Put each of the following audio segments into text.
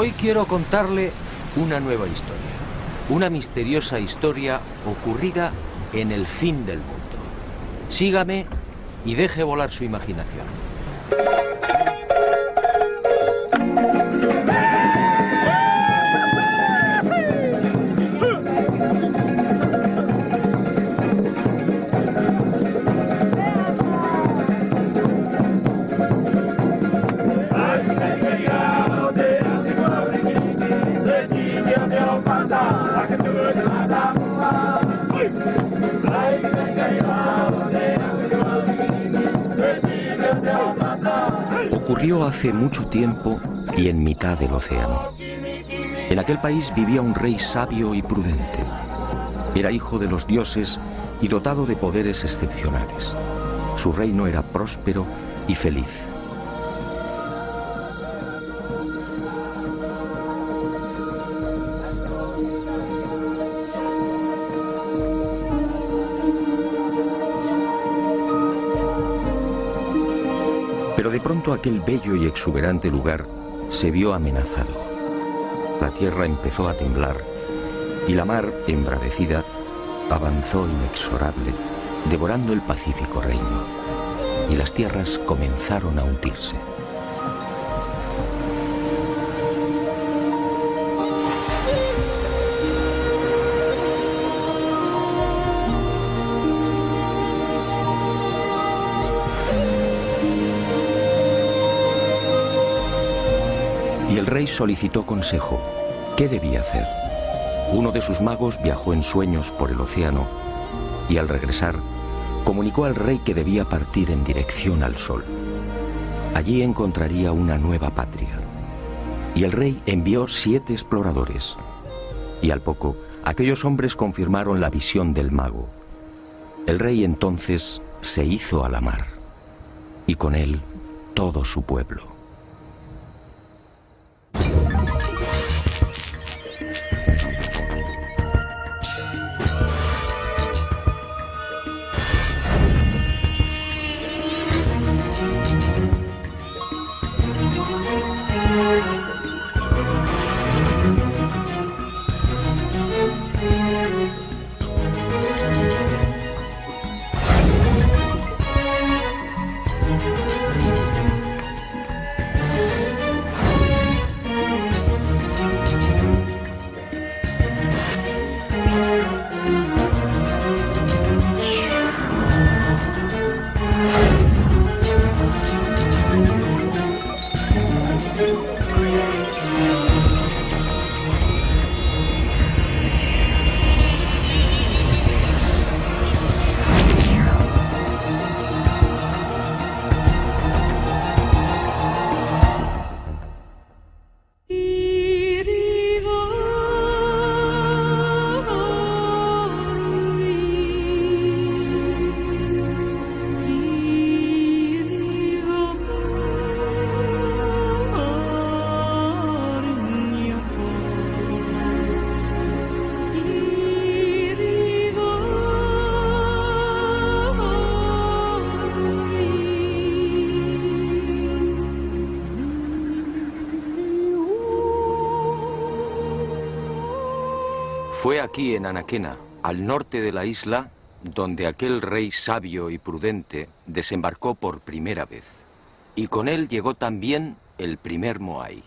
Hoy quiero contarle una nueva historia. Una misteriosa historia ocurrida en el fin del mundo. Sígame y deje volar su imaginación. Ocurrió hace mucho tiempo y en mitad del océano. En aquel país vivía un rey sabio y prudente. Era hijo de los dioses y dotado de poderes excepcionales. Su reino era próspero y feliz. Pero de pronto aquel bello y exuberante lugar se vio amenazado. La tierra empezó a temblar y la mar, embravecida, avanzó inexorable, devorando el pacífico reino, y las tierras comenzaron a hundirse. Y el rey solicitó consejo. ¿Qué debía hacer? Uno de sus magos viajó en sueños por el océano y al regresar comunicó al rey que debía partir en dirección al sol. Allí encontraría una nueva patria. Y el rey envió 7 exploradores. Y al poco, aquellos hombres confirmaron la visión del mago. El rey entonces se hizo a la mar, y con él todo su pueblo. Fue aquí en Anaquena, al norte de la isla, donde aquel rey sabio y prudente desembarcó por primera vez. Y con él llegó también el primer Moai,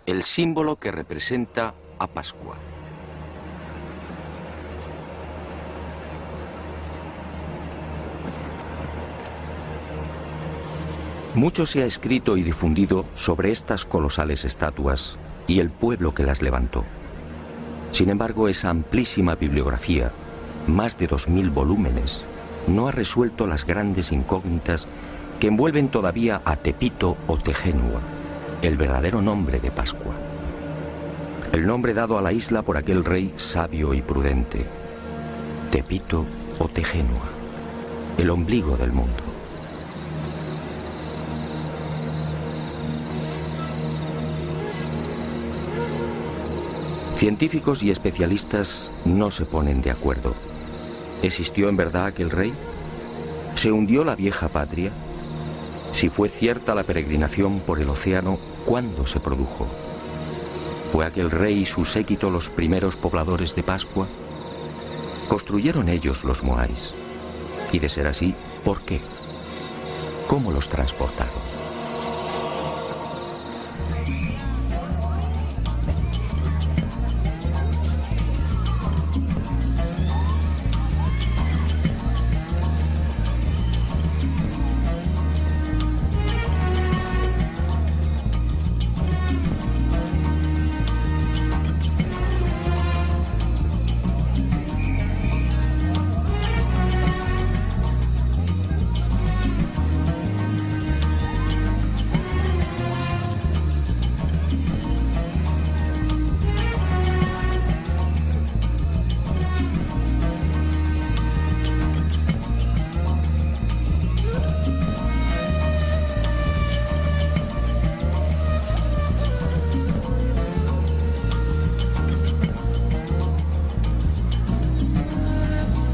el símbolo que representa a Pascua. Mucho se ha escrito y difundido sobre estas colosales estatuas y el pueblo que las levantó. Sin embargo, esa amplísima bibliografía, más de 2000 volúmenes, no ha resuelto las grandes incógnitas que envuelven todavía a Tepito o Tejenua, el verdadero nombre de Pascua. El nombre dado a la isla por aquel rey sabio y prudente. Tepito o Tejenua, el ombligo del mundo. Científicos y especialistas no se ponen de acuerdo. ¿Existió en verdad aquel rey? ¿Se hundió la vieja patria? Si fue cierta la peregrinación por el océano, ¿cuándo se produjo? ¿Fue aquel rey y su séquito los primeros pobladores de Pascua? ¿Construyeron ellos los moais? Y de ser así, ¿por qué? ¿Cómo los transportaron?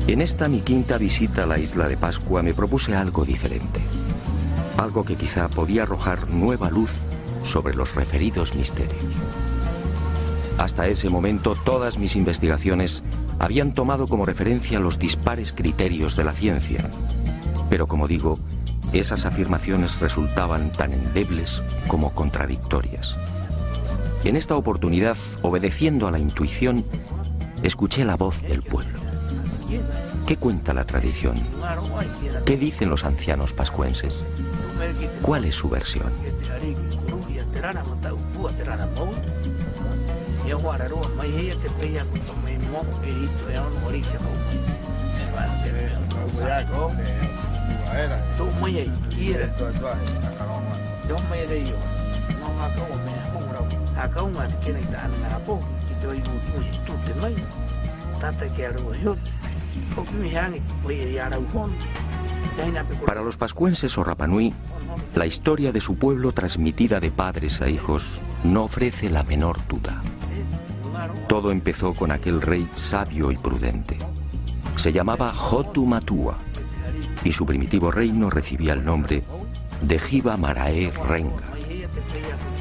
En esta mi quinta visita a la isla de Pascua me propuse algo diferente. Algo que quizá podía arrojar nueva luz sobre los referidos misterios. Hasta ese momento todas mis investigaciones habían tomado como referencia los dispares criterios de la ciencia. Pero como digo, esas afirmaciones resultaban tan endebles como contradictorias. En esta oportunidad, obedeciendo a la intuición, escuché la voz del pueblo. ¿Qué cuenta la tradición? ¿Qué dicen los ancianos pascuenses? ¿Cuál es su versión? Para los pascuenses o Rapanui, la historia de su pueblo transmitida de padres a hijos no ofrece la menor duda. Todo empezó con aquel rey sabio y prudente. Se llamaba Hotu Matua y su primitivo reino recibía el nombre de Hiva Marae Renga.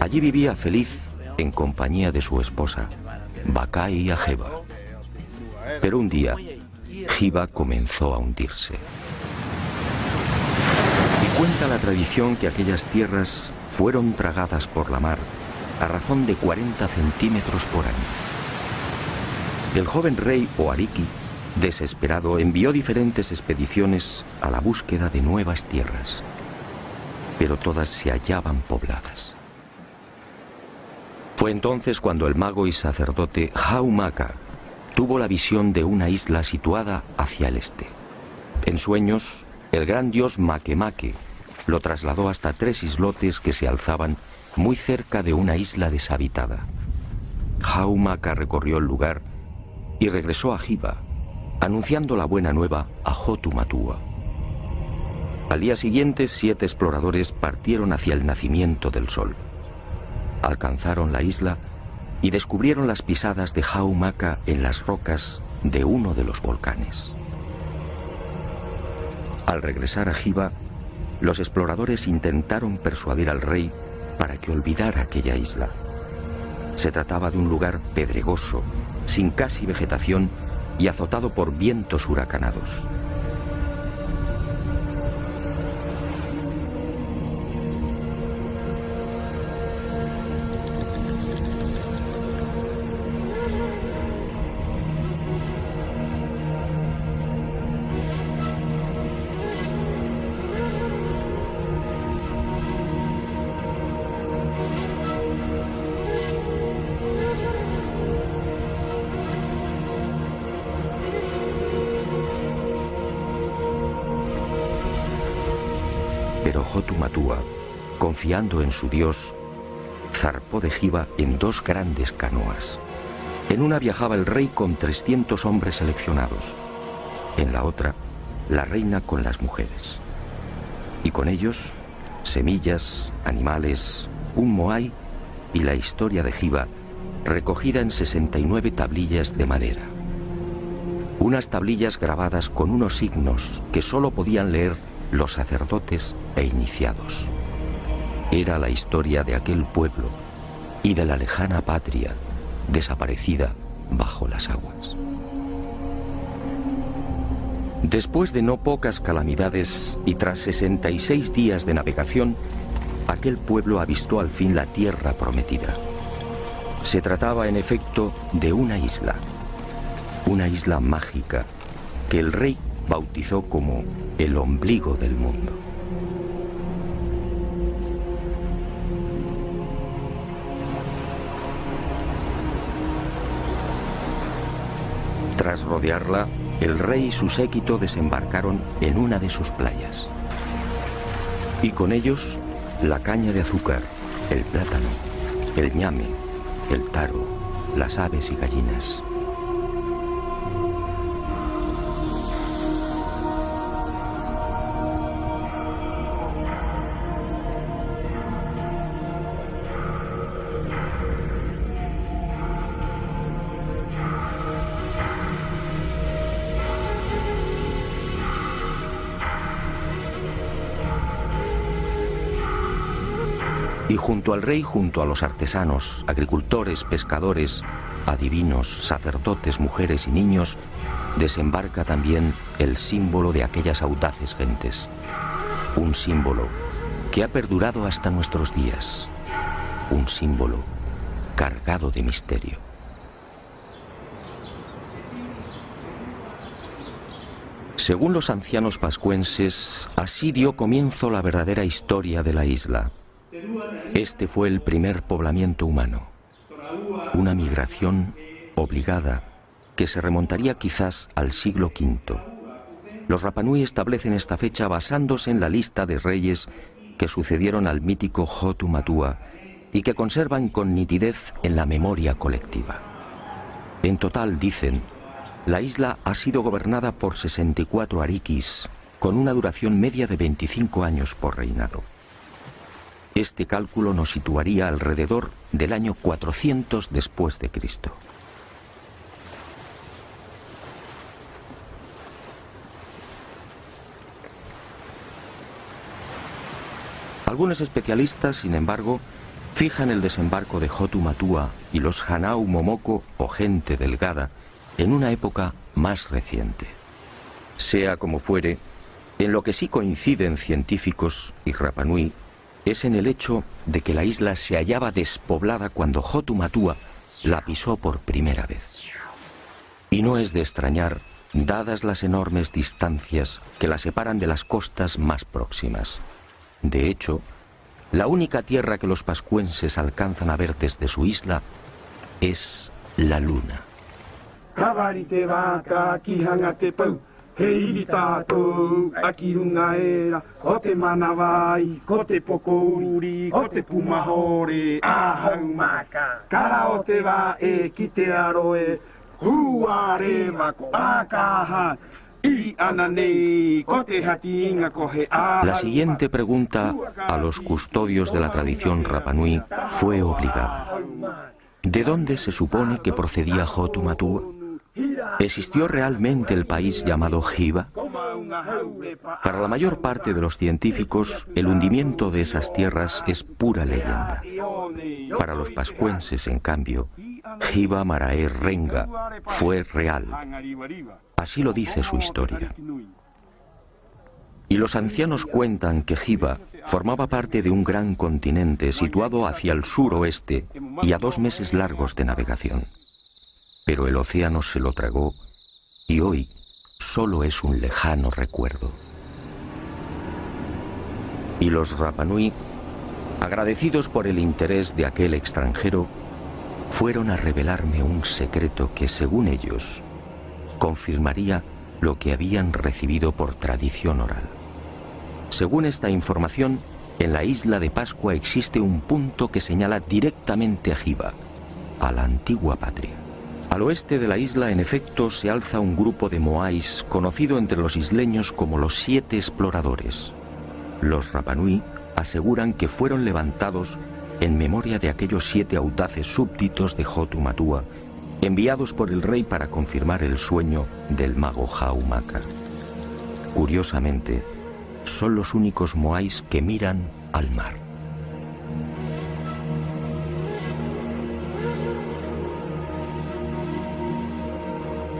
Allí vivía feliz en compañía de su esposa, Bakai Ajeba. Pero un día, Hiva comenzó a hundirse. Y cuenta la tradición que aquellas tierras fueron tragadas por la mar a razón de 40 centímetros por año. El joven rey Oariki, desesperado, envió diferentes expediciones a la búsqueda de nuevas tierras, pero todas se hallaban pobladas. Fue entonces cuando el mago y sacerdote Haumaka tuvo la visión de una isla situada hacia el este. En sueños, el gran dios Makemake lo trasladó hasta 3 islotes que se alzaban muy cerca de una isla deshabitada. Haumaka recorrió el lugar y regresó a Hiva, anunciando la buena nueva a Hotu Matua. Al día siguiente, 7 exploradores partieron hacia el nacimiento del sol. Alcanzaron la isla y descubrieron las pisadas de Haumaka en las rocas de uno de los volcanes. Al regresar a Hiva, los exploradores intentaron persuadir al rey para que olvidara aquella isla. Se trataba de un lugar pedregoso, sin casi vegetación y azotado por vientos huracanados. Pero Hotu Matua, confiando en su dios, zarpó de Hiva en 2 grandes canoas. En una viajaba el rey con 300 hombres seleccionados. En la otra, la reina con las mujeres. Y con ellos, semillas, animales, un moai y la historia de Hiva, recogida en 69 tablillas de madera. Unas tablillas grabadas con unos signos que solo podían leer los sacerdotes e iniciados. Era la historia de aquel pueblo y de la lejana patria desaparecida bajo las aguas. Después de no pocas calamidades y tras 66 días de navegación, aquel pueblo avistó al fin la tierra prometida. Se trataba en efecto de una isla mágica que el rey bautizó como el ombligo del mundo. Tras rodearla, el rey y su séquito desembarcaron en una de sus playas. Y con ellos, la caña de azúcar, el plátano, el ñame, el taro, las aves y gallinas. Y junto al rey, junto a los artesanos, agricultores, pescadores, adivinos, sacerdotes, mujeres y niños, desembarca también el símbolo de aquellas audaces gentes. Un símbolo que ha perdurado hasta nuestros días. Un símbolo cargado de misterio. Según los ancianos pascuenses, así dio comienzo la verdadera historia de la isla. Este fue el primer poblamiento humano, una migración obligada que se remontaría quizás al siglo V. Los Rapanui establecen esta fecha basándose en la lista de reyes que sucedieron al mítico Hotu Matua y que conservan con nitidez en la memoria colectiva. En total, dicen, la isla ha sido gobernada por 64 arikis, con una duración media de 25 años por reinado. Este cálculo nos situaría alrededor del año 400 después de Cristo. Algunos especialistas, sin embargo, fijan el desembarco de Hotu Matua y los Hanau Momoko o gente delgada en una época más reciente. Sea como fuere, en lo que sí coinciden científicos y Rapanui es en el hecho de que la isla se hallaba despoblada cuando Hotu Matua la pisó por primera vez. Y no es de extrañar, dadas las enormes distancias que la separan de las costas más próximas. De hecho, la única tierra que los pascuenses alcanzan a ver desde su isla es la luna. Hei tātou, aki runga era, o te manawai, ko te pokouri, ko te pumahore, ahau maka. Kara o te wā e ki te aroe, hua rewa ko akaha, I ana nei, ko te hati inga ko he ahau. La siguiente pregunta a los custodios de la tradición Rapanui fue obligada. ¿De dónde se supone que procedía Hotu Matua? ¿Existió realmente el país llamado Hiva? Para la mayor parte de los científicos, el hundimiento de esas tierras es pura leyenda. Para los pascuenses, en cambio, Hiva Marae Renga fue real. Así lo dice su historia. Y los ancianos cuentan que Hiva formaba parte de un gran continente situado hacia el suroeste y a 2 meses largos de navegación. Pero el océano se lo tragó y hoy solo es un lejano recuerdo. Y los Rapanui, agradecidos por el interés de aquel extranjero, fueron a revelarme un secreto que, según ellos, confirmaría lo que habían recibido por tradición oral. Según esta información, en la isla de Pascua existe un punto que señala directamente a Hiva, a la antigua patria. Al oeste de la isla, en efecto, se alza un grupo de moais conocido entre los isleños como los 7 exploradores. Los Rapanui aseguran que fueron levantados en memoria de aquellos 7 audaces súbditos de Hotu Matua, enviados por el rey para confirmar el sueño del mago Haumaka. Curiosamente, son los únicos moais que miran al mar.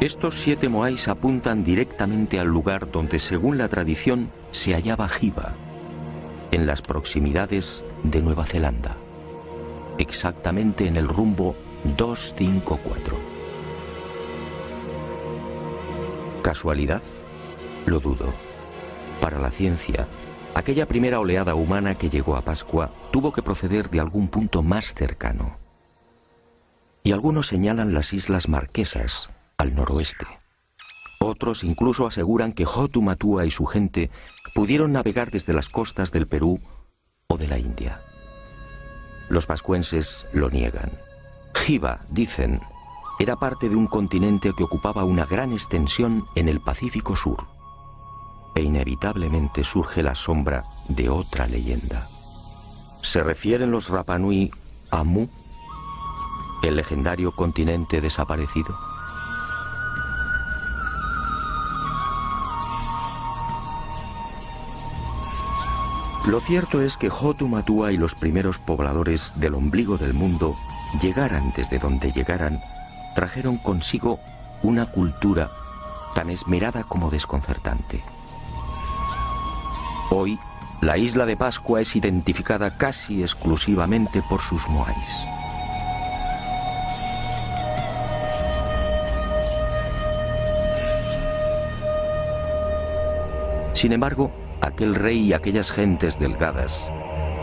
Estos 7 moais apuntan directamente al lugar donde, según la tradición, se hallaba Hiva, en las proximidades de Nueva Zelanda, exactamente en el rumbo 254. ¿Casualidad? Lo dudo. Para la ciencia, aquella primera oleada humana que llegó a Pascua tuvo que proceder de algún punto más cercano. Y algunos señalan las Islas Marquesas, al noroeste. Otros incluso aseguran que Hotu Matua y su gente pudieron navegar desde las costas del Perú o de la India. Los pascuenses lo niegan. Hiva, dicen, era parte de un continente que ocupaba una gran extensión en el Pacífico Sur. E inevitablemente surge la sombra de otra leyenda. ¿Se refieren los Rapa Nui a Mu, el legendario continente desaparecido? Lo cierto es que Hotu Matua y los primeros pobladores del ombligo del mundo, llegaran desde donde llegaran, trajeron consigo una cultura tan esmerada como desconcertante. Hoy, la isla de Pascua es identificada casi exclusivamente por sus moais. Sin embargo, aquel rey y aquellas gentes delgadas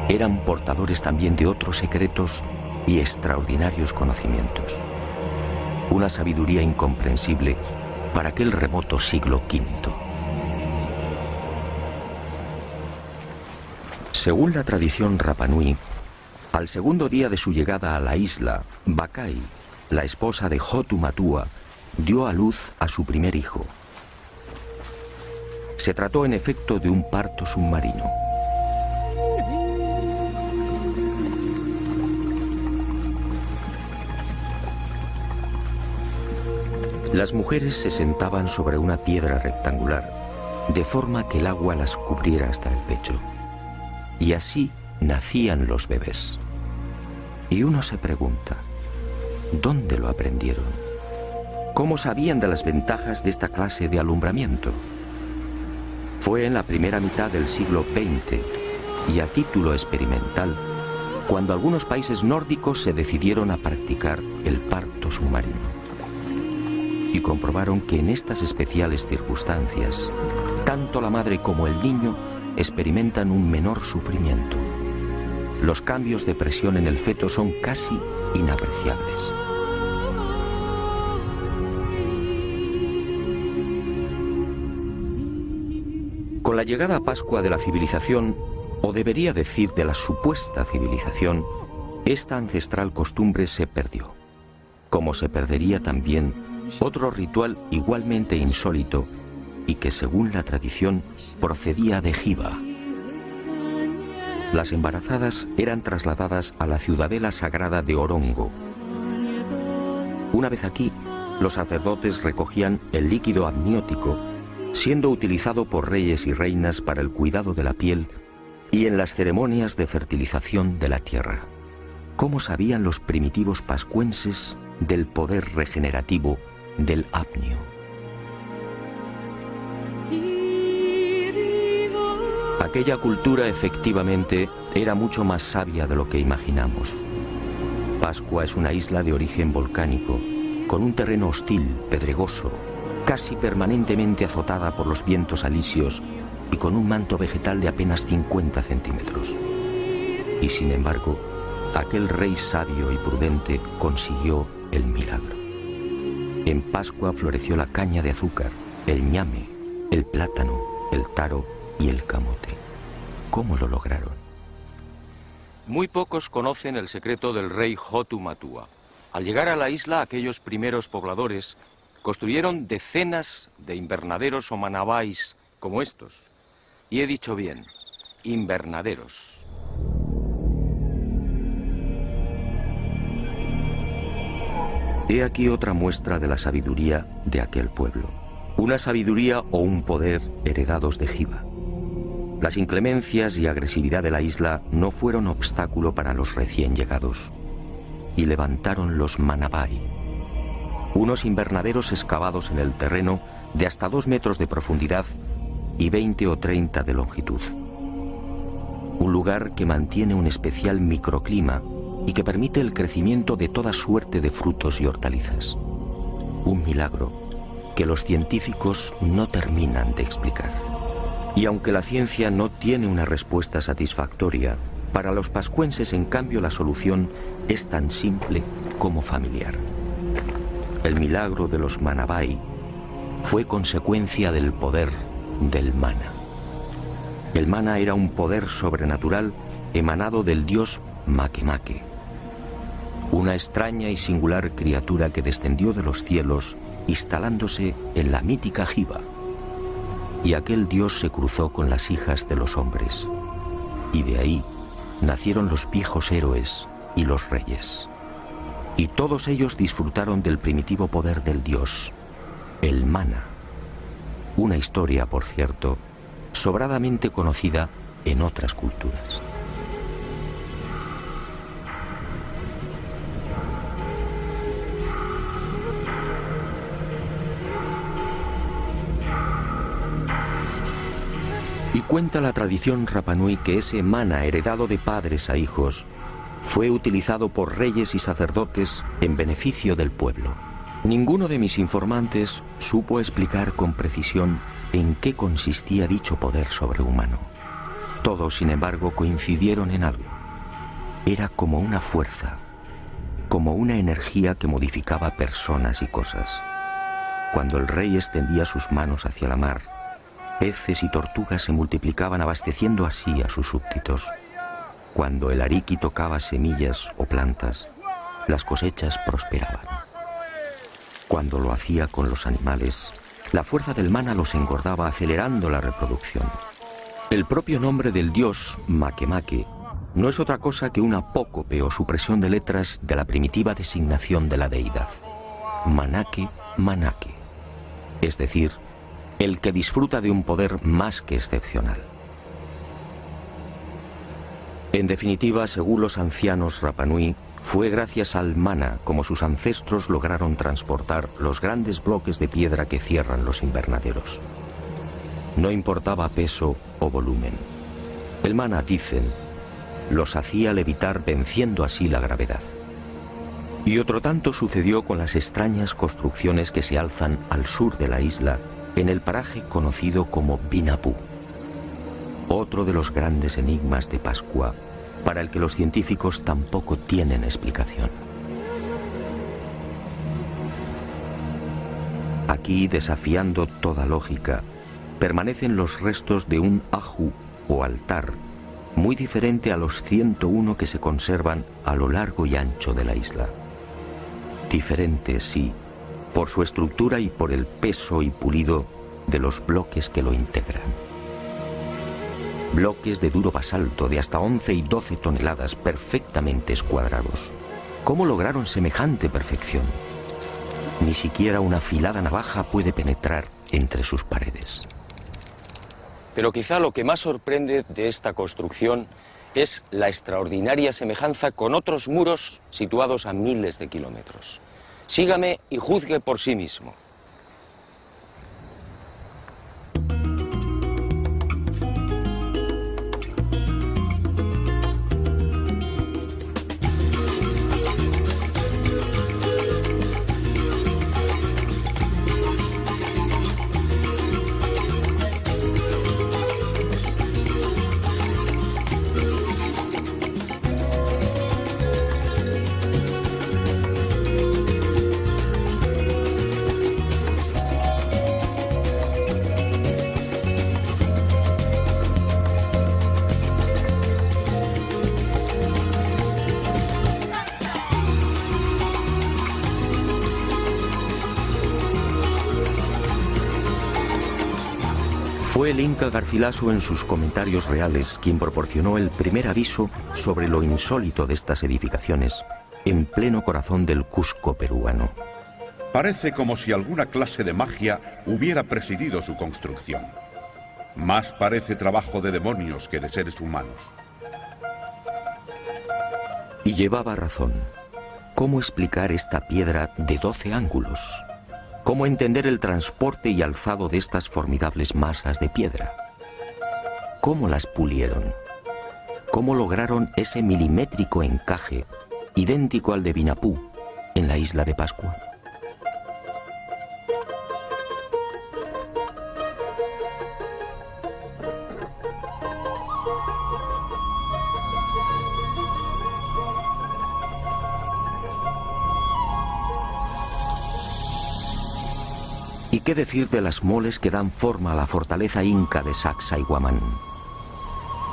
eran portadores también de otros secretos y extraordinarios conocimientos. Una sabiduría incomprensible para aquel remoto siglo V. Según la tradición Rapa Nui, al segundo día de su llegada a la isla, Bakai, la esposa de Hotu Matua, dio a luz a su primer hijo. Se trató en efecto de un parto submarino. Las mujeres se sentaban sobre una piedra rectangular, de forma que el agua las cubriera hasta el pecho. Y así nacían los bebés. Y uno se pregunta, ¿dónde lo aprendieron? ¿Cómo sabían de las ventajas de esta clase de alumbramiento? Fue en la primera mitad del siglo XX, y a título experimental, cuando algunos países nórdicos se decidieron a practicar el parto submarino. Y comprobaron que en estas especiales circunstancias, tanto la madre como el niño experimentan un menor sufrimiento. Los cambios de presión en el feto son casi inapreciables. Con la llegada a Pascua de la civilización, o debería decir de la supuesta civilización, esta ancestral costumbre se perdió, como se perdería también otro ritual igualmente insólito y que, según la tradición, procedía de Hiva. Las embarazadas eran trasladadas a la ciudadela sagrada de Orongo. Una vez aquí, los sacerdotes recogían el líquido amniótico, siendo utilizado por reyes y reinas para el cuidado de la piel y en las ceremonias de fertilización de la tierra. ¿Cómo sabían los primitivos pascuenses del poder regenerativo del apnio? Aquella cultura efectivamente era mucho más sabia de lo que imaginamos. Pascua es una isla de origen volcánico, con un terreno hostil, pedregoso, casi permanentemente azotada por los vientos alisios y con un manto vegetal de apenas 50 centímetros. Y sin embargo, aquel rey sabio y prudente consiguió el milagro. En Pascua floreció la caña de azúcar, el ñame, el plátano, el taro y el camote. ¿Cómo lo lograron? Muy pocos conocen el secreto del rey Hotu Matua. Al llegar a la isla, aquellos primeros pobladores construyeron decenas de invernaderos o manabais como estos. Y he dicho bien, invernaderos. He aquí otra muestra de la sabiduría de aquel pueblo. Una sabiduría o un poder heredados de Hiva. Las inclemencias y agresividad de la isla no fueron obstáculo para los recién llegados y levantaron los manabai. Unos invernaderos excavados en el terreno de hasta 2 metros de profundidad y 20 o 30 de longitud. Un lugar que mantiene un especial microclima y que permite el crecimiento de toda suerte de frutos y hortalizas. Un milagro que los científicos no terminan de explicar. Y aunque la ciencia no tiene una respuesta satisfactoria, para los pascuenses, en cambio, la solución es tan simple como familiar. El milagro de los Manabái fue consecuencia del poder del mana. El mana era un poder sobrenatural emanado del dios Makemake, una extraña y singular criatura que descendió de los cielos instalándose en la mítica Hiva. Y aquel dios se cruzó con las hijas de los hombres, y de ahí nacieron los viejos héroes y los reyes. Y todos ellos disfrutaron del primitivo poder del dios, el mana. Una historia, por cierto, sobradamente conocida en otras culturas. Y cuenta la tradición Rapanui que ese mana heredado de padres a hijos fue utilizado por reyes y sacerdotes en beneficio del pueblo. Ninguno de mis informantes supo explicar con precisión en qué consistía dicho poder sobrehumano. Todos, sin embargo, coincidieron en algo. Era como una fuerza, como una energía que modificaba personas y cosas. Cuando el rey extendía sus manos hacia la mar, peces y tortugas se multiplicaban abasteciendo así a sus súbditos. Cuando el ariqui tocaba semillas o plantas, las cosechas prosperaban. Cuando lo hacía con los animales, la fuerza del mana los engordaba acelerando la reproducción. El propio nombre del dios, Makemake, no es otra cosa que una apócope o supresión de letras de la primitiva designación de la deidad. Manake, Manake. Es decir, el que disfruta de un poder más que excepcional. En definitiva, según los ancianos Rapanui, fue gracias al mana como sus ancestros lograron transportar los grandes bloques de piedra que cierran los invernaderos. No importaba peso o volumen. El mana, dicen, los hacía levitar venciendo así la gravedad. Y otro tanto sucedió con las extrañas construcciones que se alzan al sur de la isla, en el paraje conocido como Binapú. Otro de los grandes enigmas de Pascua, para el que los científicos tampoco tienen explicación. Aquí, desafiando toda lógica, permanecen los restos de un aju o altar, muy diferente a los 101 que se conservan a lo largo y ancho de la isla. Diferente, sí, por su estructura y por el peso y pulido de los bloques que lo integran. Bloques de duro basalto de hasta 11 y 12 toneladas perfectamente escuadrados. ¿Cómo lograron semejante perfección? Ni siquiera una afilada navaja puede penetrar entre sus paredes. Pero quizá lo que más sorprende de esta construcción es la extraordinaria semejanza con otros muros situados a miles de kilómetros. Sígame y juzgue por sí mismo. Fue el Inca Garcilaso en sus comentarios reales quien proporcionó el primer aviso sobre lo insólito de estas edificaciones en pleno corazón del Cusco peruano. Parece como si alguna clase de magia hubiera presidido su construcción. Más parece trabajo de demonios que de seres humanos. Y llevaba razón. ¿Cómo explicar esta piedra de 12 ángulos? ¿Cómo entender el transporte y alzado de estas formidables masas de piedra? ¿Cómo las pulieron? ¿Cómo lograron ese milimétrico encaje idéntico al de Vinapú en la isla de Pascua? ¿Y qué decir de las moles que dan forma a la fortaleza inca de Sacsayhuamán?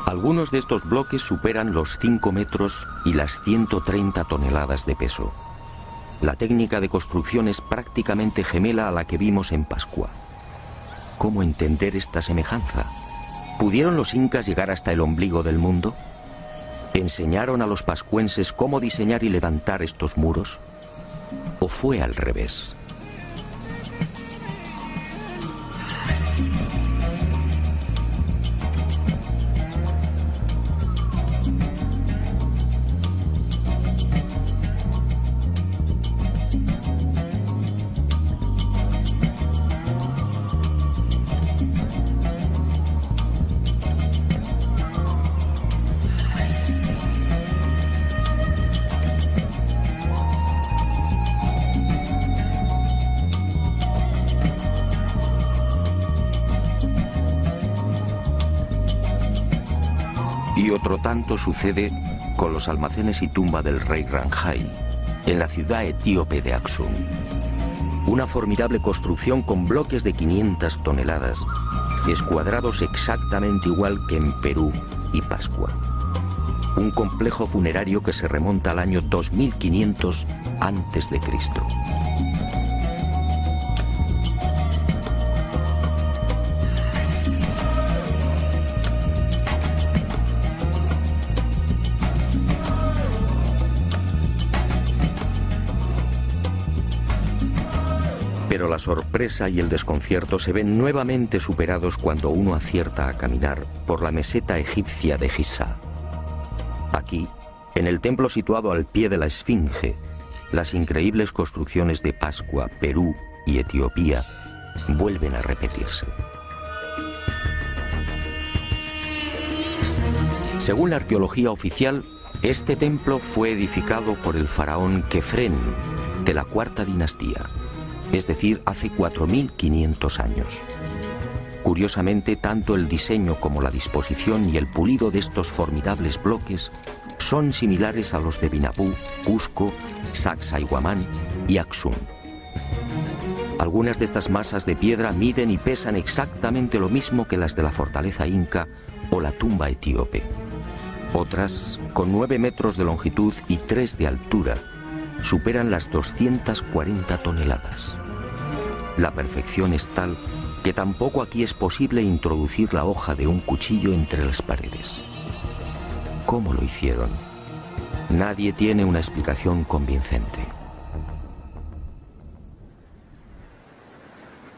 Algunos de estos bloques superan los 5 metros y las 130 toneladas de peso. La técnica de construcción es prácticamente gemela a la que vimos en Pascua. ¿Cómo entender esta semejanza? ¿Pudieron los incas llegar hasta el ombligo del mundo? ¿Enseñaron a los pascuenses cómo diseñar y levantar estos muros? ¿O fue al revés? Y otro tanto sucede con los almacenes y tumba del rey Ranjai, en la ciudad etíope de Aksum. Una formidable construcción con bloques de 500 toneladas, escuadrados exactamente igual que en Perú y Pascua. Un complejo funerario que se remonta al año 2500 a.C. Pero la sorpresa y el desconcierto se ven nuevamente superados cuando uno acierta a caminar por la meseta egipcia de Giza. Aquí, en el templo situado al pie de la Esfinge, las increíbles construcciones de Pascua, Perú y Etiopía vuelven a repetirse. Según la arqueología oficial, este templo fue edificado por el faraón Kefren de la cuarta dinastía, es decir, hace 4500 años. Curiosamente, tanto el diseño como la disposición y el pulido de estos formidables bloques son similares a los de Vinapú, Cusco, Sacsayhuamán y Aksum. Algunas de estas masas de piedra miden y pesan exactamente lo mismo que las de la fortaleza inca o la tumba etíope. Otras, con 9 metros de longitud y 3 de altura, superan las 240 toneladas. La perfección es tal que tampoco aquí es posible introducir la hoja de un cuchillo entre las paredes. ¿Cómo lo hicieron? Nadie tiene una explicación convincente.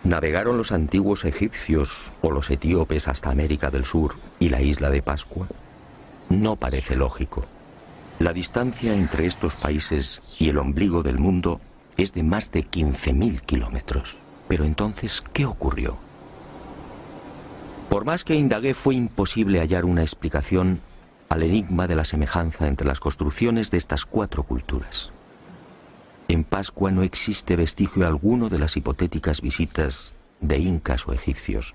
¿Navegaron los antiguos egipcios o los etíopes hasta América del Sur y la isla de Pascua? No parece lógico. La distancia entre estos países y el ombligo del mundo es de más de 15.000 kilómetros. Pero entonces, ¿qué ocurrió? Por más que indagué, fue imposible hallar una explicación al enigma de la semejanza entre las construcciones de estas 4 culturas. En Pascua no existe vestigio alguno de las hipotéticas visitas de incas o egipcios.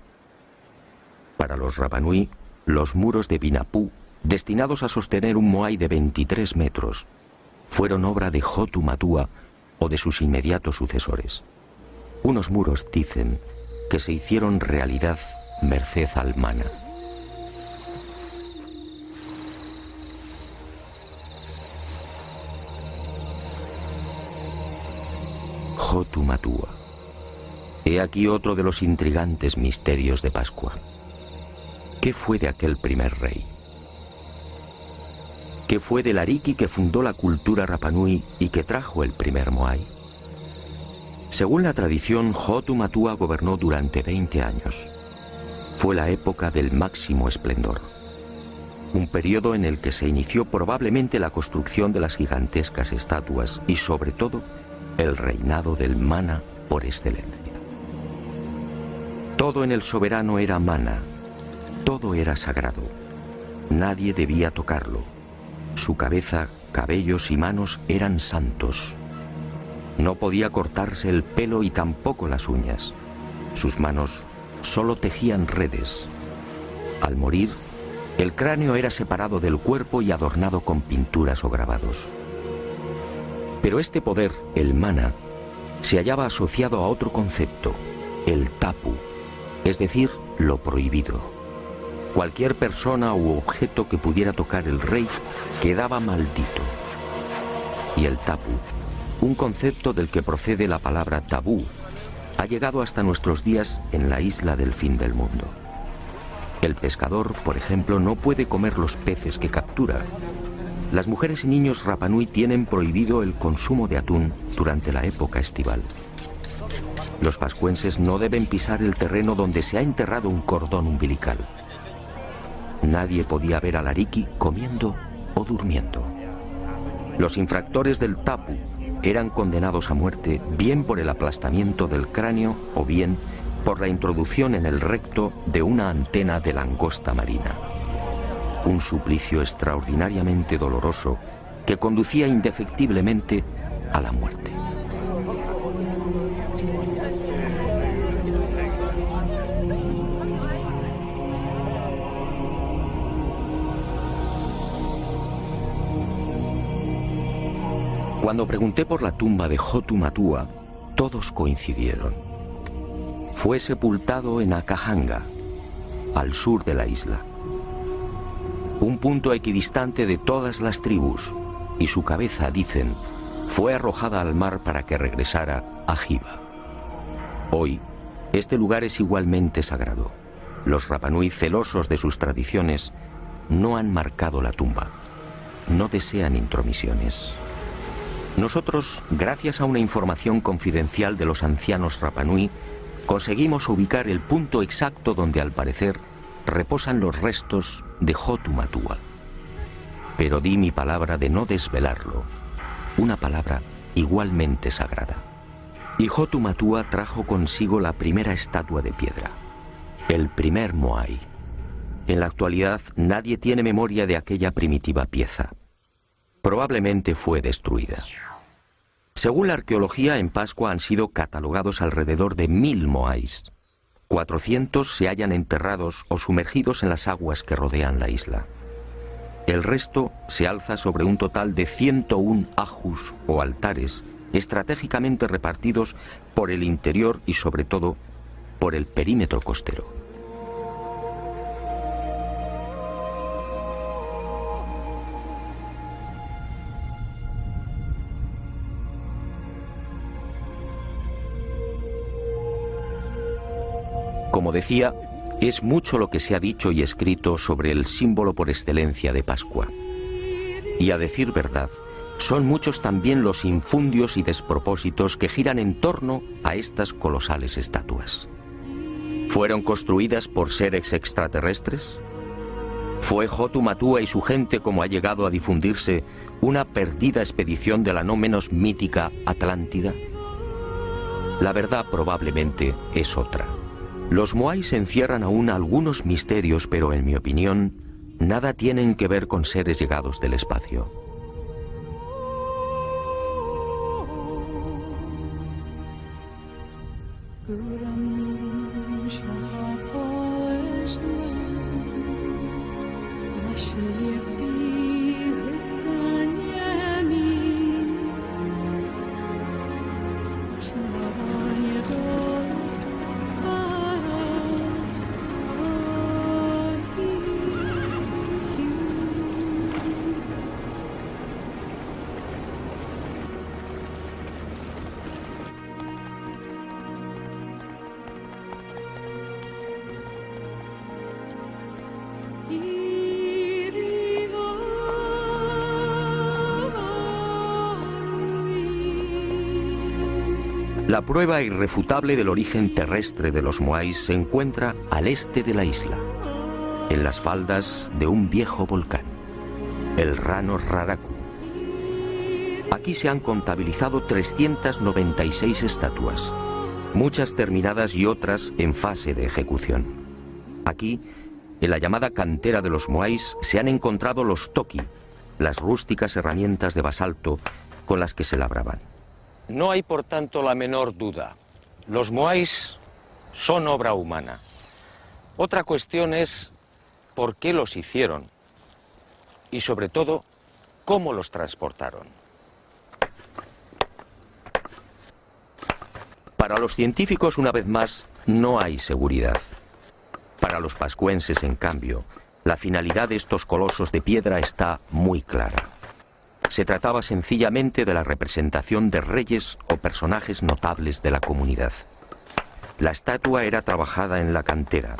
Para los Rapanui, los muros de Vinapú, destinados a sostener un moai de 23 metros, fueron obra de Hotu Matua o de sus inmediatos sucesores. Unos muros, dicen, que se hicieron realidad merced al mana. Hotu Matua. He aquí otro de los intrigantes misterios de Pascua. ¿Qué fue de aquel primer rey? ¿Qué fue del Ariki que fundó la cultura Rapanui y que trajo el primer moai? Según la tradición, Hotu Matua gobernó durante 20 años. Fue la época del máximo esplendor. un periodo en el que se inició probablemente la construcción de las gigantescas estatuas y, sobre todo, el reinado del mana por excelencia. Todo en el soberano era mana, todo era sagrado. Nadie debía tocarlo. Su cabeza, cabellos y manos eran santos. No podía cortarse el pelo y tampoco las uñas. Sus manos solo tejían redes. Al morir, el cráneo era separado del cuerpo y adornado con pinturas o grabados. Pero este poder, el mana, se hallaba asociado a otro concepto, el tapu, es decir, lo prohibido. Cualquier persona u objeto que pudiera tocar el rey quedaba maldito. Y el tapu, un concepto del que procede la palabra tabú, ha llegado hasta nuestros días en la isla del fin del mundo. El pescador, por ejemplo, no puede comer los peces que captura. Las mujeres y niños Rapa Nui tienen prohibido el consumo de atún durante la época estival. Los pascuenses no deben pisar el terreno donde se ha enterrado un cordón umbilical. Nadie podía ver al ariki comiendo o durmiendo. Los infractores del tapu eran condenados a muerte bien por el aplastamiento del cráneo o bien por la introducción en el recto de una antena de langosta marina. Un suplicio extraordinariamente doloroso que conducía indefectiblemente a la muerte. Cuando pregunté por la tumba de Hotu Matua, todos coincidieron. Fue sepultado en Akahanga, al sur de la isla. Un punto equidistante de todas las tribus, y su cabeza, dicen, fue arrojada al mar para que regresara a Hiva. Hoy, este lugar es igualmente sagrado. Los Rapa Nui, celosos de sus tradiciones, no han marcado la tumba. No desean intromisiones. Nosotros, gracias a una información confidencial de los ancianos Rapa Nui, conseguimos ubicar el punto exacto donde, al parecer, reposan los restos de Hotu Matua. Pero di mi palabra de no desvelarlo, una palabra igualmente sagrada. Y Hotu Matua trajo consigo la primera estatua de piedra, el primer moai. En la actualidad nadie tiene memoria de aquella primitiva pieza. Probablemente fue destruida. Según la arqueología, en Pascua han sido catalogados alrededor de 1000 moais. 400 se hallan enterrados o sumergidos en las aguas que rodean la isla. El resto se alza sobre un total de 101 ajus o altares estratégicamente repartidos por el interior y, sobre todo, por el perímetro costero. Como decía, es mucho lo que se ha dicho y escrito sobre el símbolo por excelencia de Pascua. Y a decir verdad, son muchos también los infundios y despropósitos que giran en torno a estas colosales estatuas. ¿Fueron construidas por seres extraterrestres? ¿Fue Hotu Matua y su gente, como ha llegado a difundirse, una perdida expedición de la no menos mítica Atlántida? La verdad probablemente es otra. Los moais encierran aún algunos misterios, pero en mi opinión, nada tienen que ver con seres llegados del espacio. La prueba irrefutable del origen terrestre de los moais se encuentra al este de la isla. en las faldas de un viejo volcán, el Rano Raraku. Aquí se han contabilizado 396 estatuas, muchas terminadas y otras en fase de ejecución. Aquí, en la llamada cantera de los moais, se han encontrado los toki, las rústicas herramientas de basalto con las que se labraban. No hay, por tanto, la menor duda. Los moais son obra humana. Otra cuestión es por qué los hicieron y, sobre todo, cómo los transportaron. Para los científicos, una vez más, no hay seguridad. Para los pascuenses, en cambio, la finalidad de estos colosos de piedra está muy clara. Se trataba sencillamente de la representación de reyes o personajes notables de la comunidad. La estatua era trabajada en la cantera.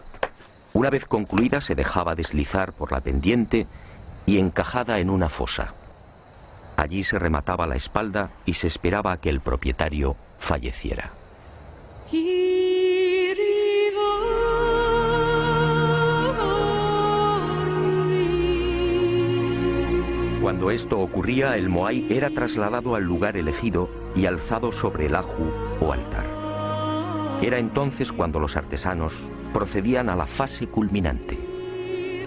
Una vez concluida, se dejaba deslizar por la pendiente y encajada en una fosa. Allí se remataba la espalda y se esperaba a que el propietario falleciera. Cuando esto ocurría, el moai era trasladado al lugar elegido y alzado sobre el aju o altar. Era entonces cuando los artesanos procedían a la fase culminante.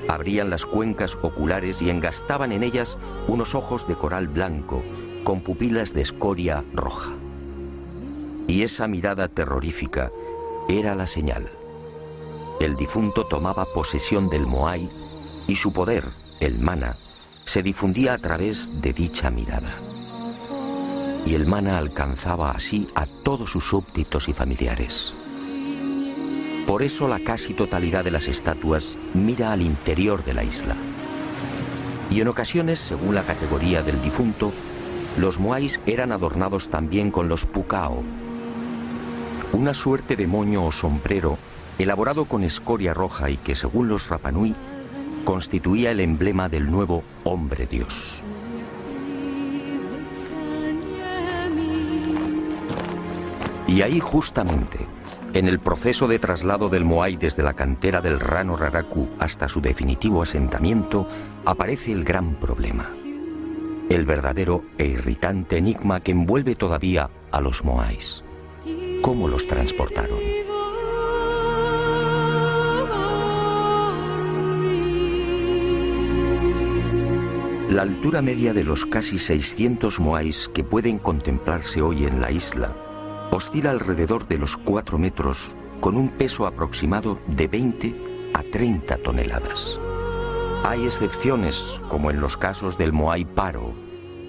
Abrían las cuencas oculares y engastaban en ellas unos ojos de coral blanco con pupilas de escoria roja. Y esa mirada terrorífica era la señal. El difunto tomaba posesión del moai y su poder, el mana, se difundía a través de dicha mirada. Y el mana alcanzaba así a todos sus súbditos y familiares. Por eso la casi totalidad de las estatuas mira al interior de la isla. Y en ocasiones, según la categoría del difunto, los moais eran adornados también con los pukao, una suerte de moño o sombrero elaborado con escoria roja y que, según los Rapanui, constituía el emblema del nuevo hombre Dios. Y ahí justamente, en el proceso de traslado del moai desde la cantera del Rano Raraku hasta su definitivo asentamiento, aparece el gran problema. El verdadero e irritante enigma que envuelve todavía a los moais. ¿Cómo los transportaron? La altura media de los casi 600 moais que pueden contemplarse hoy en la isla oscila alrededor de los 4 metros, con un peso aproximado de 20 a 30 toneladas. Hay excepciones, como en los casos del moai paro,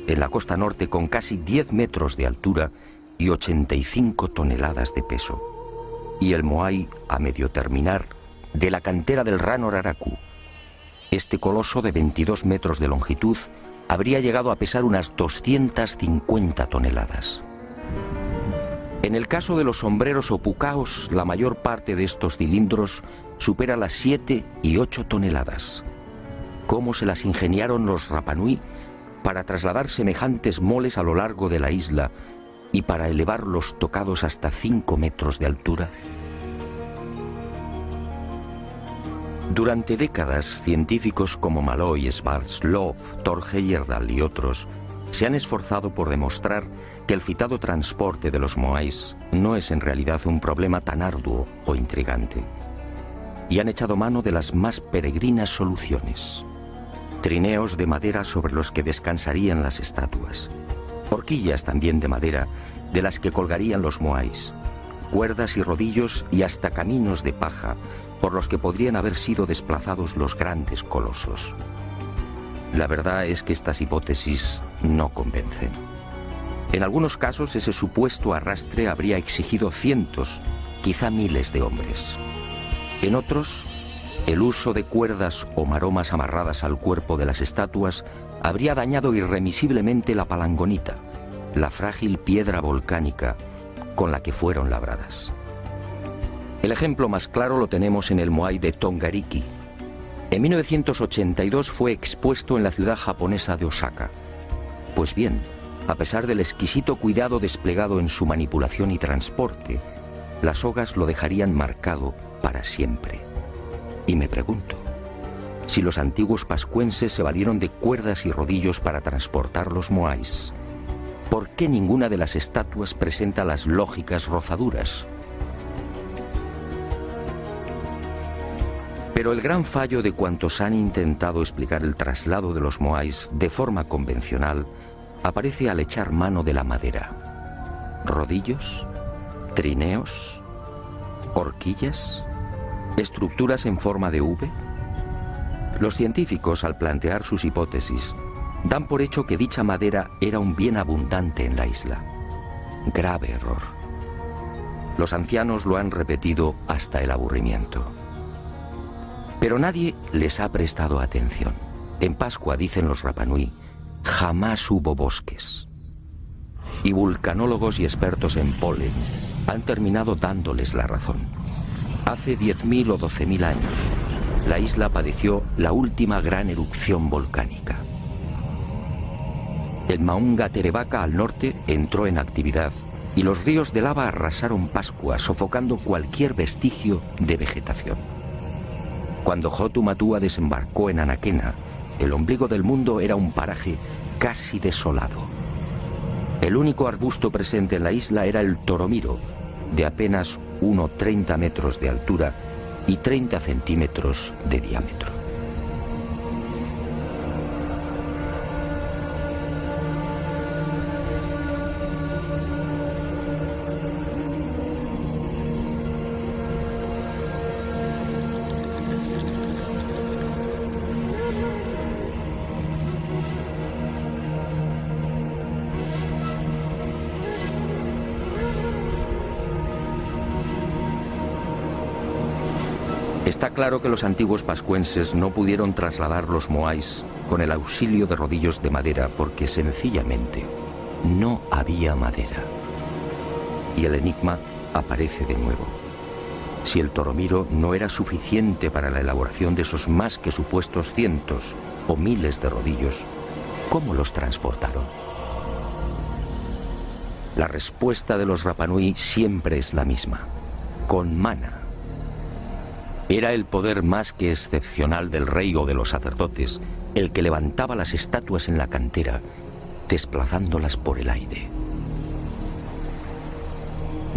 en la costa norte, con casi 10 metros de altura y 85 toneladas de peso. Y el moai, a medio terminar, de la cantera del Rano Raraku. Este coloso de 22 metros de longitud habría llegado a pesar unas 250 toneladas. En el caso de los sombreros o pucaos, la mayor parte de estos cilindros supera las 7 y 8 toneladas. ¿Cómo se las ingeniaron los Rapanui para trasladar semejantes moles a lo largo de la isla y para elevar los tocados hasta 5 metros de altura? Durante décadas, científicos como Malloy, Schwarzkopf, Thor Heyerdahl y otros se han esforzado por demostrar que el citado transporte de los moais no es en realidad un problema tan arduo o intrigante. Y han echado mano de las más peregrinas soluciones. Trineos de madera sobre los que descansarían las estatuas. Horquillas también de madera de las que colgarían los moais. Cuerdas y rodillos y hasta caminos de paja por los que podrían haber sido desplazados los grandes colosos. La verdad es que estas hipótesis no convencen. En algunos casos ese supuesto arrastre habría exigido cientos, quizá miles de hombres. En otros, el uso de cuerdas o maromas amarradas al cuerpo de las estatuas habría dañado irremisiblemente la palangonita, la frágil piedra volcánica con la que fueron labradas. El ejemplo más claro lo tenemos en el moai de Tongariki. En 1982 fue expuesto en la ciudad japonesa de Osaka. Pues bien, a pesar del exquisito cuidado desplegado en su manipulación y transporte, las sogas lo dejarían marcado para siempre. Y me pregunto, si los antiguos pascuenses se valieron de cuerdas y rodillos para transportar los moais, ¿por qué ninguna de las estatuas presenta las lógicas rozaduras? Pero el gran fallo de cuantos han intentado explicar el traslado de los moais de forma convencional aparece al echar mano de la madera. Rodillos, trineos, horquillas, estructuras en forma de V. Los científicos, al plantear sus hipótesis, dan por hecho que dicha madera era un bien abundante en la isla. Grave error. Los ancianos lo han repetido hasta el aburrimiento. Pero nadie les ha prestado atención. En Pascua, dicen los Rapanui, jamás hubo bosques. Y vulcanólogos y expertos en polen han terminado dándoles la razón. Hace 10.000 o 12.000 años, la isla padeció la última gran erupción volcánica. El Maunga Terebaka al norte entró en actividad y los ríos de lava arrasaron Pascua, sofocando cualquier vestigio de vegetación. Cuando Hotu Matua desembarcó en Anaquena, el ombligo del mundo era un paraje casi desolado. El único arbusto presente en la isla era el toromiro, de apenas 1,30 metros de altura y 30 centímetros de diámetro. Está claro que los antiguos pascuenses no pudieron trasladar los moais con el auxilio de rodillos de madera porque sencillamente no había madera. Y el enigma aparece de nuevo. Si el toromiro no era suficiente para la elaboración de esos más que supuestos cientos o miles de rodillos, ¿cómo los transportaron? La respuesta de los Rapanui siempre es la misma: con mana. Era el poder más que excepcional del rey o de los sacerdotes el que levantaba las estatuas en la cantera, desplazándolas por el aire.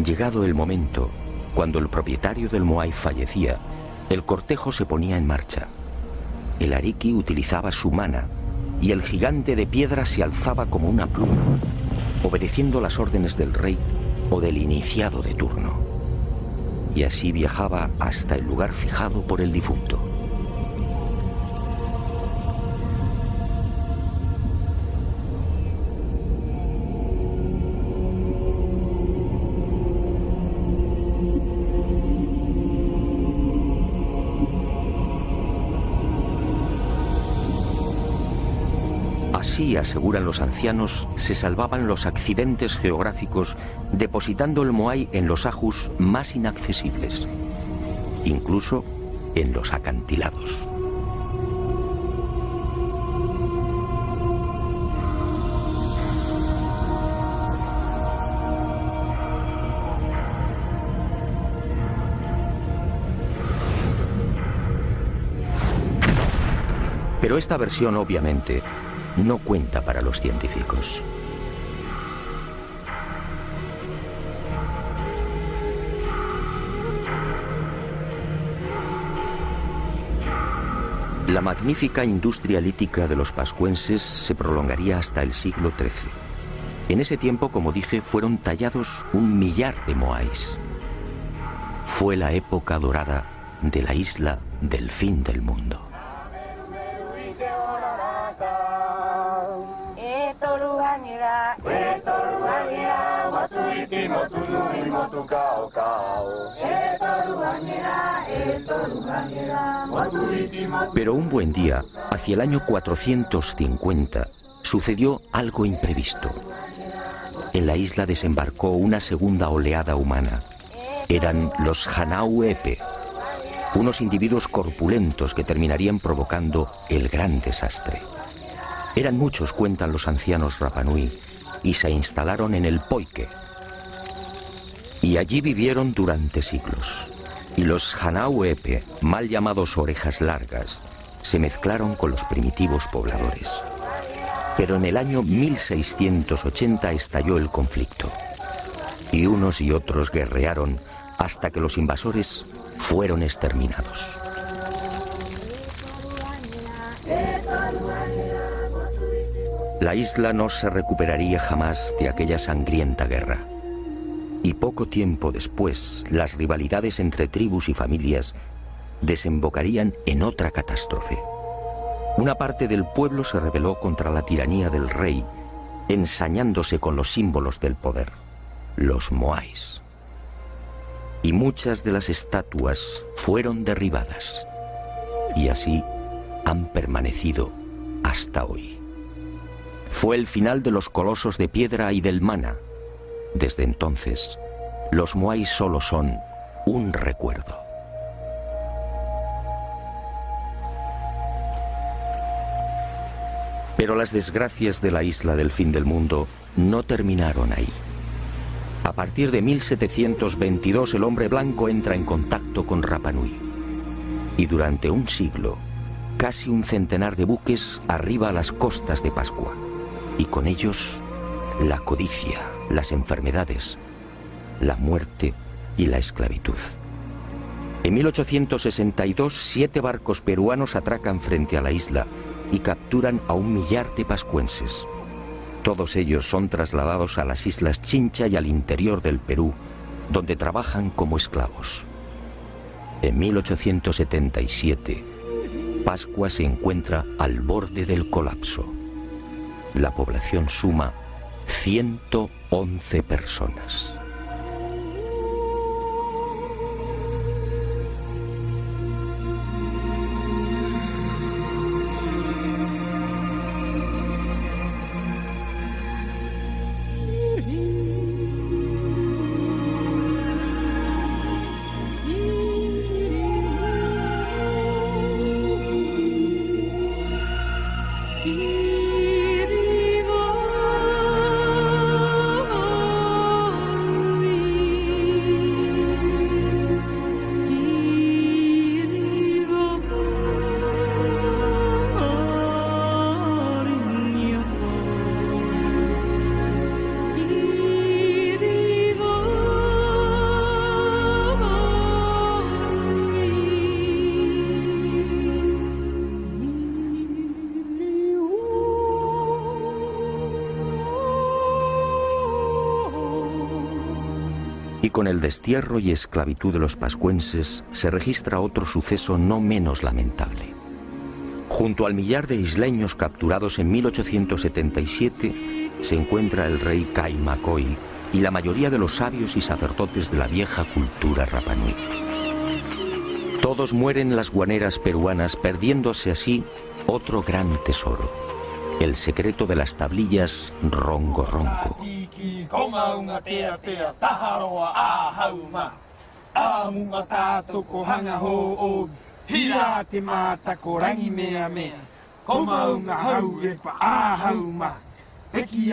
Llegado el momento, cuando el propietario del moai fallecía, el cortejo se ponía en marcha. El ariki utilizaba su mana y el gigante de piedra se alzaba como una pluma, obedeciendo las órdenes del rey o del iniciado de turno. Y así viajaba hasta el lugar fijado por el difunto. Así, aseguran los ancianos, se salvaban los accidentes geográficos depositando el moai en los ajus más inaccesibles, incluso en los acantilados. Pero esta versión, obviamente, no cuenta para los científicos. La magnífica industria lítica de los pascuenses se prolongaría hasta el siglo XIII. En ese tiempo, como dije, fueron tallados 1 millar de moais. Fue la época dorada de la isla del fin del mundo. Pero un buen día, hacia el año 450, sucedió algo imprevisto. En la isla desembarcó una segunda oleada humana. Eran los Hanau Epe, unos individuos corpulentos que terminarían provocando el gran desastre. Eran muchos, cuentan los ancianos Rapanui, y se instalaron en el Poike. Y allí vivieron durante siglos. Y los Hanau Epe, mal llamados orejas largas, se mezclaron con los primitivos pobladores. Pero en el año 1680 estalló el conflicto, y unos y otros guerrearon hasta que los invasores fueron exterminados. La isla no se recuperaría jamás de aquella sangrienta guerra. Y poco tiempo después, las rivalidades entre tribus y familias desembocarían en otra catástrofe. Una parte del pueblo se rebeló contra la tiranía del rey, ensañándose con los símbolos del poder, los moais. Y muchas de las estatuas fueron derribadas. Y así han permanecido hasta hoy. Fue el final de los colosos de piedra y del mana. Desde entonces, los moais solo son un recuerdo. Pero las desgracias de la isla del fin del mundo no terminaron ahí. A partir de 1722 el hombre blanco entra en contacto con Rapa Nui. Y durante un siglo, casi un centenar de buques arriba a las costas de Pascua. Y con ellos, la codicia, las enfermedades, la muerte y la esclavitud. En 1862, 7 barcos peruanos atracan frente a la isla y capturan a 1 millar de pascuenses. Todos ellos son trasladados a las islas Chincha y al interior del Perú, donde trabajan como esclavos. En 1877, Pascua se encuentra al borde del colapso. La población suma 111 personas. Y con el destierro y esclavitud de los pascuenses se registra otro suceso no menos lamentable. Junto al millar de isleños capturados en 1877 se encuentra el rey Caimacoy y la mayoría de los sabios y sacerdotes de la vieja cultura Rapa Nui. Todos mueren en las guaneras peruanas, perdiéndose así otro gran tesoro, el secreto de las tablillas Rongo Rongo.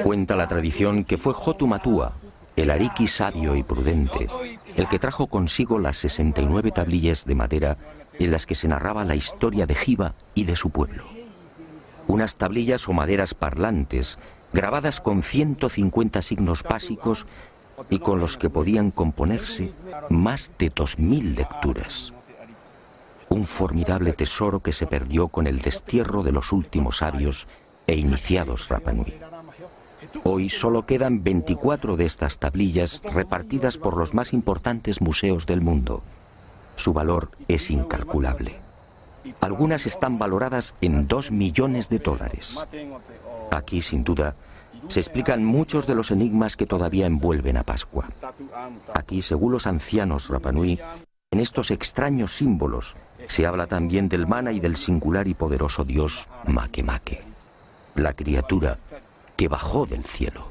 Cuenta la tradición que fue Jotumatua, el ariqui sabio y prudente, el que trajo consigo las 69 tablillas de madera en las que se narraba la historia de Jiva y de su pueblo. Unas tablillas o maderas parlantes, grabadas con 150 signos básicos y con los que podían componerse más de 2000 lecturas. Un formidable tesoro que se perdió con el destierro de los últimos sabios e iniciados Rapa Nui. Hoy solo quedan 24 de estas tablillas repartidas por los más importantes museos del mundo. Su valor es incalculable. Algunas están valoradas en $2 millones. Aquí, sin duda, se explican muchos de los enigmas que todavía envuelven a Pascua. Aquí, según los ancianos Rapa Nui, en estos extraños símbolos se habla también del mana y del singular y poderoso dios Makemake, la criatura que bajó del cielo.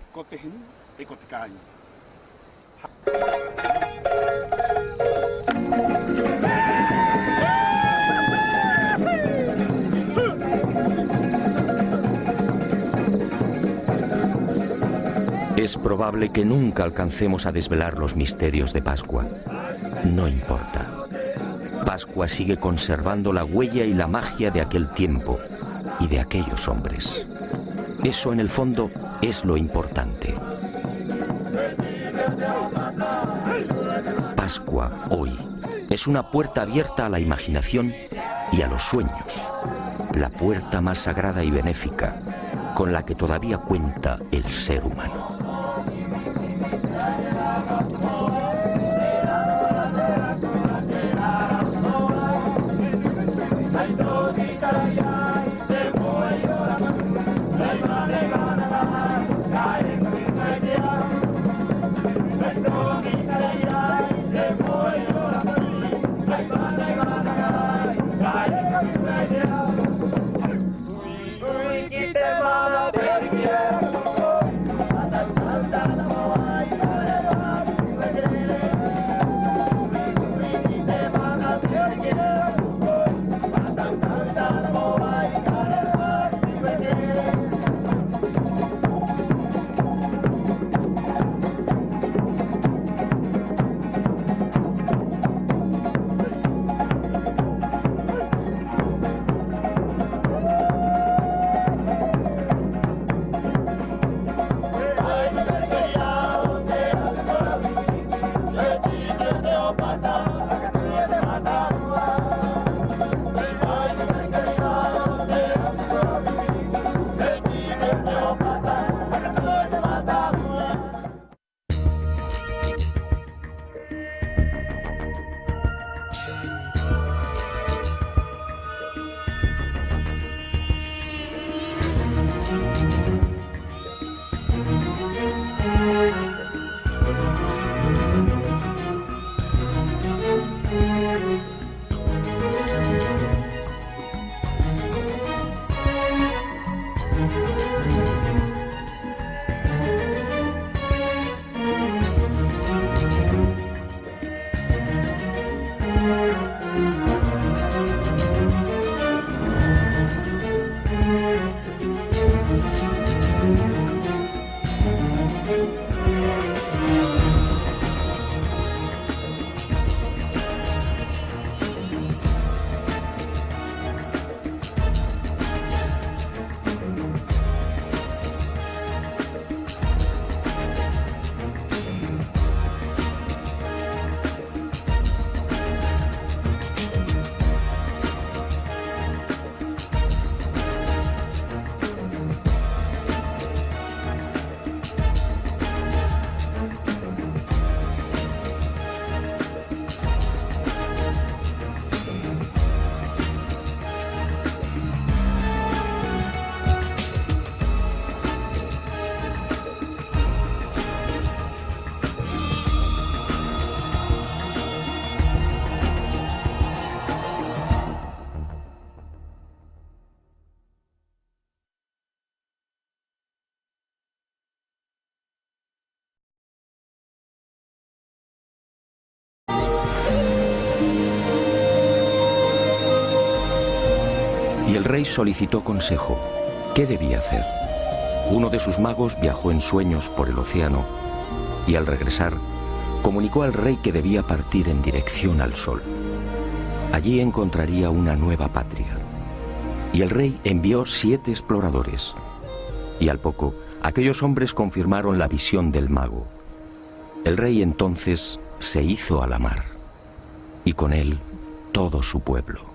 Es probable que nunca alcancemos a desvelar los misterios de Pascua. No importa. Pascua sigue conservando la huella y la magia de aquel tiempo y de aquellos hombres. Eso, en el fondo, es lo importante. Pascua, hoy, es una puerta abierta a la imaginación y a los sueños. La puerta más sagrada y benéfica con la que todavía cuenta el ser humano. Y el rey solicitó consejo. ¿Qué debía hacer? Uno de sus magos viajó en sueños por el océano y al regresar comunicó al rey que debía partir en dirección al sol. Allí encontraría una nueva patria. Y el rey envió 7 exploradores. Y al poco, aquellos hombres confirmaron la visión del mago. El rey entonces se hizo a la mar, y con él todo su pueblo.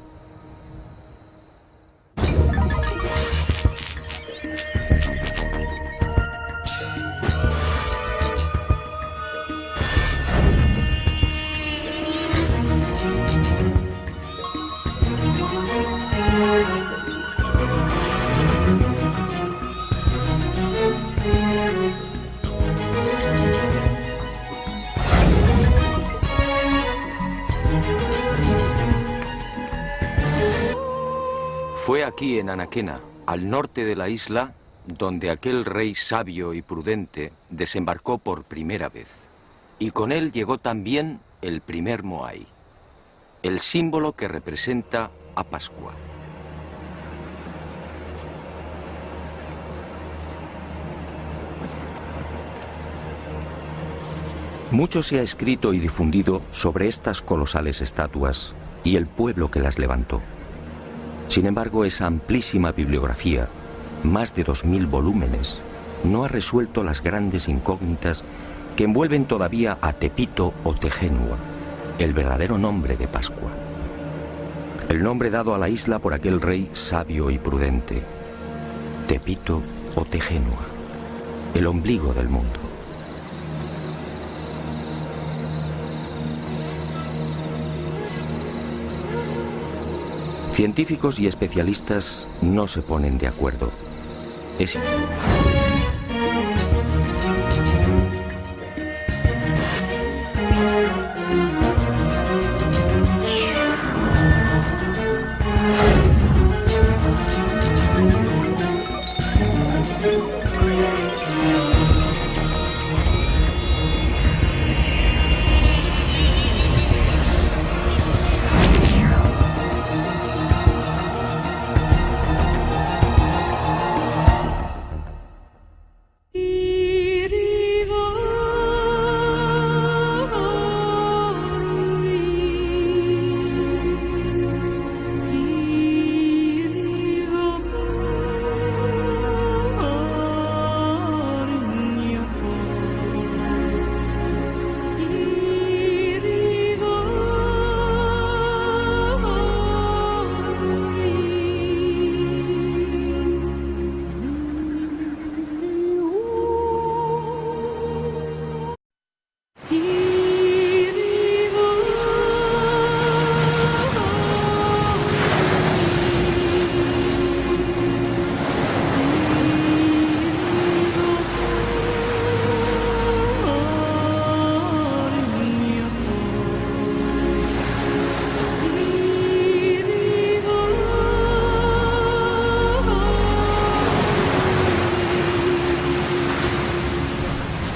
Fue aquí en Anaquena, al norte de la isla, donde aquel rey sabio y prudente desembarcó por primera vez. Y con él llegó también el primer Moai, el símbolo que representa a Pascua. Mucho se ha escrito y difundido sobre estas colosales estatuas y el pueblo que las levantó. Sin embargo, esa amplísima bibliografía, más de 2000 volúmenes, no ha resuelto las grandes incógnitas que envuelven todavía a Tepito o Tegenua, el verdadero nombre de Pascua. El nombre dado a la isla por aquel rey sabio y prudente. Tepito o Tegenua, el ombligo del mundo. Científicos y especialistas no se ponen de acuerdo.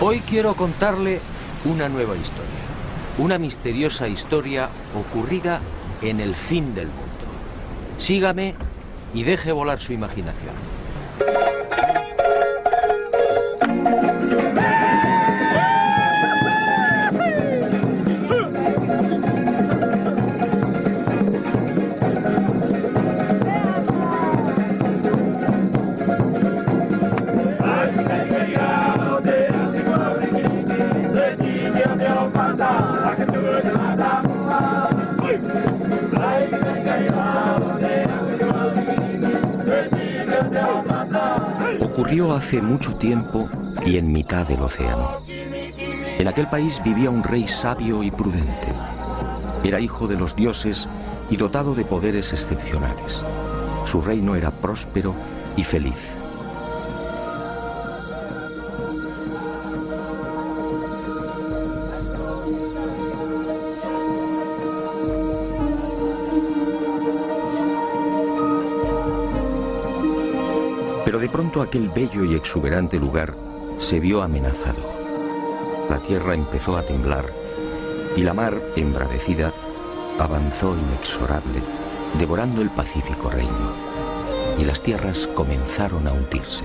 Hoy quiero contarle una nueva historia, una misteriosa historia ocurrida en el fin del mundo. Sígame y deje volar su imaginación. Ocurrió hace mucho tiempo y en mitad del océano. En aquel país vivía un rey sabio y prudente. Era hijo de los dioses y dotado de poderes excepcionales. Su reino era próspero y feliz. Pero de pronto aquel bello y exuberante lugar se vio amenazado. La tierra empezó a temblar y la mar, embravecida, avanzó inexorable, devorando el pacífico reino. Y las tierras comenzaron a hundirse.